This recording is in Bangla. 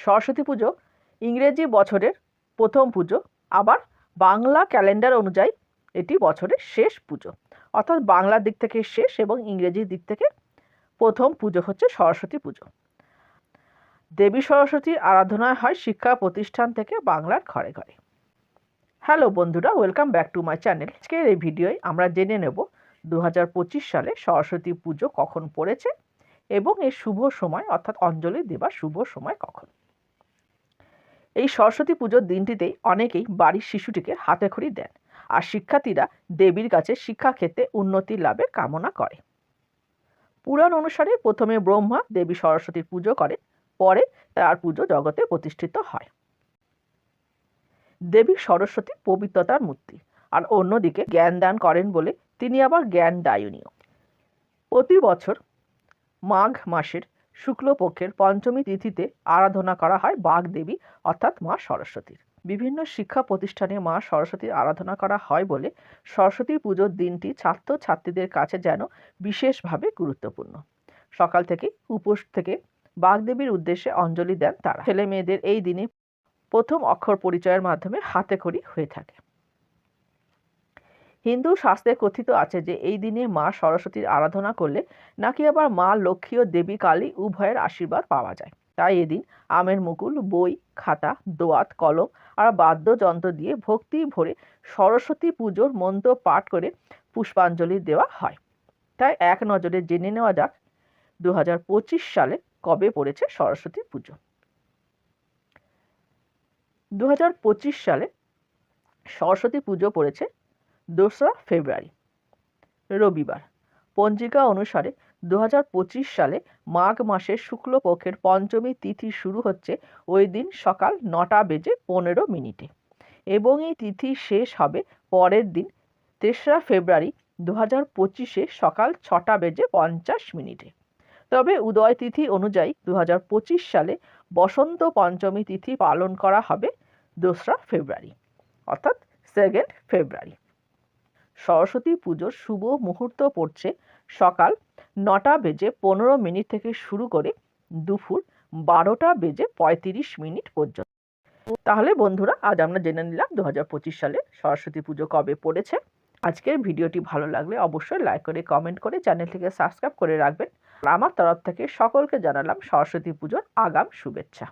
সরস্বতী পুজো ইংরেজি বছরের প্রথম পুজো, আবার বাংলা ক্যালেন্ডার অনুযায়ী এটি বছরের শেষ পুজো। অর্থাৎ বাংলার দিক থেকে শেষ এবং ইংরেজির দিক থেকে প্রথম পুজো হচ্ছে সরস্বতী পুজো। দেবী সরস্বতীর আরাধনা হয় শিক্ষা প্রতিষ্ঠান থেকে বাংলার ঘরে ঘরে। হ্যালো বন্ধুরা, welcome back to my channel. আজকের এই ভিডিওয় আমরা জেনে নেব 2025 সালে সরস্বতী পুজো কখন পড়েছে এবং এর শুভ সময় অর্থাৎ অঞ্জলি দেবার শুভ সময় কখন। এই সরস্বতী পুজোর দিনটিতেই অনেকেই বাড়ির শিশুটিকে হাতেখড়ি দেন, আর শিক্ষার্থীরা দেবীর কাছে শিক্ষাক্ষেত্রে উন্নতি লাভের কামনা করে। পুরাণ অনুসারে প্রথমে ব্রহ্মা দেবী সরস্বতীর পুজো করে, পরে তার পুজো জগতে প্রতিষ্ঠিত হয়। দেবী সরস্বতী পবিত্রতার মূর্তি, আর অন্যদিকে জ্ঞান দান করেন বলে তিনি আবার জ্ঞানদায়িনীও। প্রতি বছর মাঘ মাসের শুক্লপক্ষের পঞ্চমী তিথিতে আরাধনা করা হয় বাগদেবী অর্থাৎ মা সরস্বতীর। বিভিন্ন শিক্ষা প্রতিষ্ঠানে মা সরস্বতীর আরাধনা করা হয় বলে সরস্বতী পুজোর দিনটি ছাত্রছাত্রীদের কাছে যেন বিশেষভাবে গুরুত্বপূর্ণ। সকাল থেকে উপোস থেকে বাগদেবীর উদ্দেশ্যে অঞ্জলি দেন তারা। ছেলে মেয়েদের এই দিনে প্রথম অক্ষর পরিচয়ের মাধ্যমে হাতেখড়ি হয়ে থাকে। হিন্দু শাস্ত্রে কথিত আছে যে এই দিনে মা সরস্বতীর আরাধনা করলে নাকি আবার মা লক্ষ্মী ও দেবী কালী উভয়ের আশীর্বাদ পাওয়া যায়। তাই এদিন আমের মুকুল, বই, খাতা, দোয়াত, কলম আর বাদ্যযন্ত্র দিয়ে ভক্তি ভরে সরস্বতী পুজোর মন্ত্র পাঠ করে পুষ্পাঞ্জলি দেওয়া হয়। তাই এক নজরে জেনে নেওয়া যাক 2025 সালে কবে পড়েছে সরস্বতী পুজো। 2025 সালে সরস্বতী পুজো পড়েছে 2রা ফেব্রুয়ারি, রবিবার। পঞ্জিকা অনুসারে 2025 সালে মাঘ মাসের শুক্লপক্ষের পঞ্চমী তিথি শুরু হচ্ছে ওই দিন সকাল 9:15 এবং এই তিথি শেষ হবে পরের দিন 3রা ফেব্রুয়ারি 2025 সকাল 6:50। তবে উদয় তিথি অনুযায়ী 2025 সালে বসন্ত পঞ্চমী তিথি পালন করা হবে 2রা ফেব্রুয়ারি অর্থাৎ 2nd ফেব্রুয়ারি। সরস্বতী পুজোর শুভ মুহূর্ত পড়ছে সকাল 9:15 থেকে শুরু করে দুপুর 12:35 পর্যন্ত। তাহলে বন্ধুরা, আজ আমরা জেনে নিলাম 2025 সালে সরস্বতী পুজো কবে পড়েছে। আজকের ভিডিওটি ভালো লাগলে অবশ্যই লাইক করে কমেন্ট করে চ্যানেলটিকে সাবস্ক্রাইব করে রাখবেন। আমার তরফ থেকে সকলকে জানালাম সরস্বতী পুজোর আগাম শুভেচ্ছা।